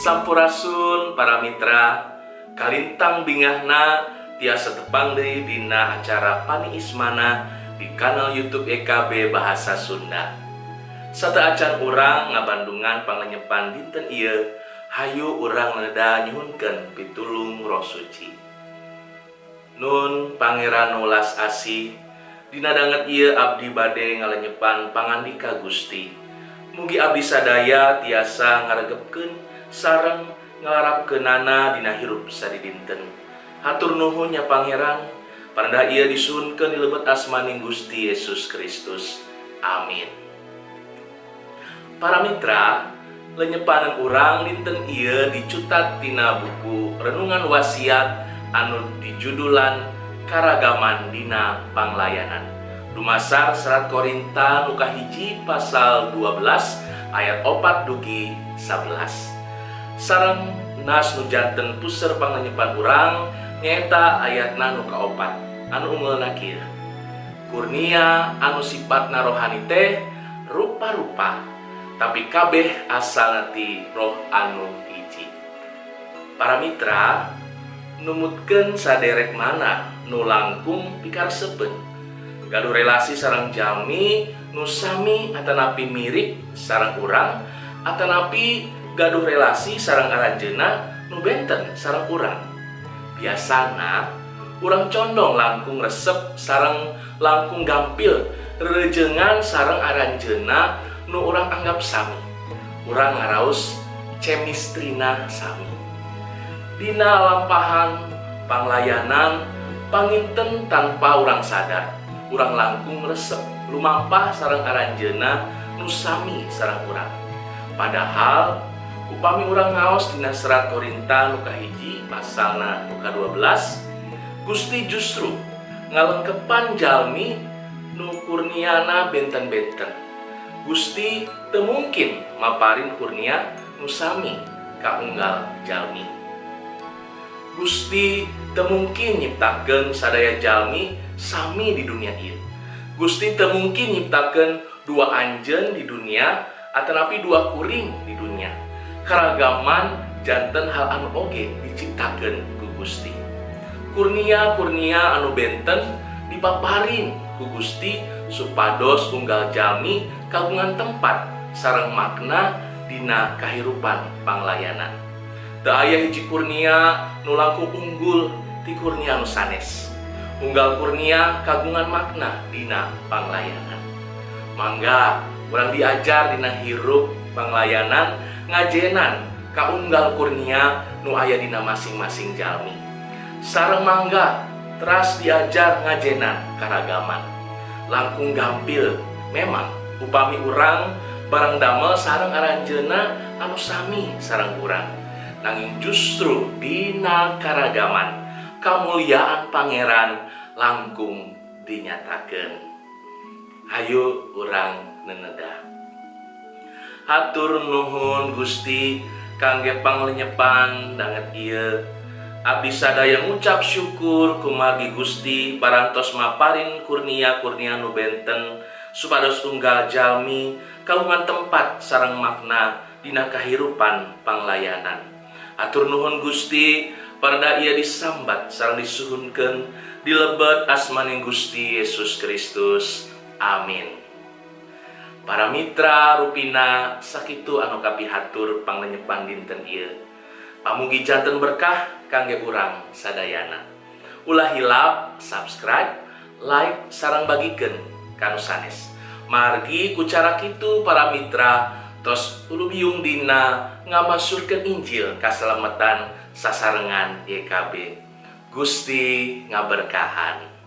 Sampurasun para mitra, kalintang bingahna tiasa tepang deui dina acara Pani Ismana di kanal YouTube EKB Bahasa Sunda. Sata acan urang ngabandungan pangenyepan dinten ieu, hayu urang neda nyuhunkeun pitulung Roh Suci. Nun Pangeran welas asih, dina danget ieu abdi bade ngalenyepan pangandika Gusti. Mugi abdi sadaya tiasa ngaregepkeun sareng ngalarapkeunana dina hirup sadidinten. Hatur nuhun nya Pangeran, paranda ieu disuhunkeun di lebet asmaning Gusti Yesus Kristus. Amin. Para mitra, lenyepanan urang dinten ieu dicutat tina buku Renungan Wasiat anu dijudulan Karagaman Dina Panglayanan. Dumasar serat Korinta nu kahiji pasal 12 ayat 4 dugi 11. Sareng nas nu janten puser pangenyepan urang nyaeta ayatna nu kaopat anu ungeulna kieu. Kurnia anu sifatna rohani teh rupa-rupa, tapi kabeh asalna ti Roh anu hiji. Para mitra, numutkeun saderek mana nu langkung pikaresepeun, gaduh relasi sareng jalmi nu sami atanapi mirip sareng urang, atanapi gaduh relasi sareng aranjeunna nu benten sareng urang. Biasana urang condong langkung resep sareng langkung gampil rerejengan sareng aranjeunna nu urang anggap sami. Urang ngaraos chemistrina sami. Dina lampahan panglayanan panginten tanpa urang sadar, urang langkung resep lumampah sareng aranjeunna nu sami sareng urang. Padahal upami urang ngaos dina serat Korinta nu kahiji pasalna nu ka-12, Gusti justru ngalengkepan jalmi nu kurniana benten-benten. Gusti teu mungkin maparin kurnia nu sami ka unggal jalmi. Gusti teu mungkin nyiptakeun sadaya jalmi sami di dunia ieu. Gusti teu mungkin nyiptakeun dua anjeun di dunia atanapi dua kuring di dunia. Karagaman janten hal anu oge diciptakeun ku Gusti. Kurnia-kurnia anu benten dipaparin ku Gusti supados unggal jalmi kagungan tempat sareng makna dina kahirupan panglayanan. Teu aya hiji kurnia nu langkung unggul ti kurnia nu sanes. Unggal kurnia kagungan makna dina panglayanan. Mangga urang diajar dina hirup panglayanan ngajenan ka unggal kurnia nu aya dina masing-masing jalmi. Sareng mangga teras diajar ngajenan karagaman. Langkung gampil memang upami urang barang damel sareng aranjeunna anu sami sareng urang. Nanging justru dina karagaman kamulyaan Pangeran langkung dinyatakeun. Hayu urang nenedah. Hatur nuhun Gusti kangge panglenyepan danget ieu. Abdi sadaya ngucap syukur kumargi Gusti parantos maparin kurnia-kurnia nu benten supados unggal jalmi kagungan tempat sareng makna dina kahirupan panglayanan. Hatur nuhun Gusti parda ieu disambat sareng disuhunkeun di lebet asmaning Gusti Yesus Kristus. Amin. Para mitra rupina sakitu anu kapihatur panglenyepan dinten ieu. Pamugi janten berkah kangge urang sadayana. Ulah hilap subscribe, like sareng bagikeun kanu sanes. Margi ku cara kitu para mitra tos ulu biung dina ngamasurkeun Injil kasalametan sasarengan YKB. Gusti ngaberkahan.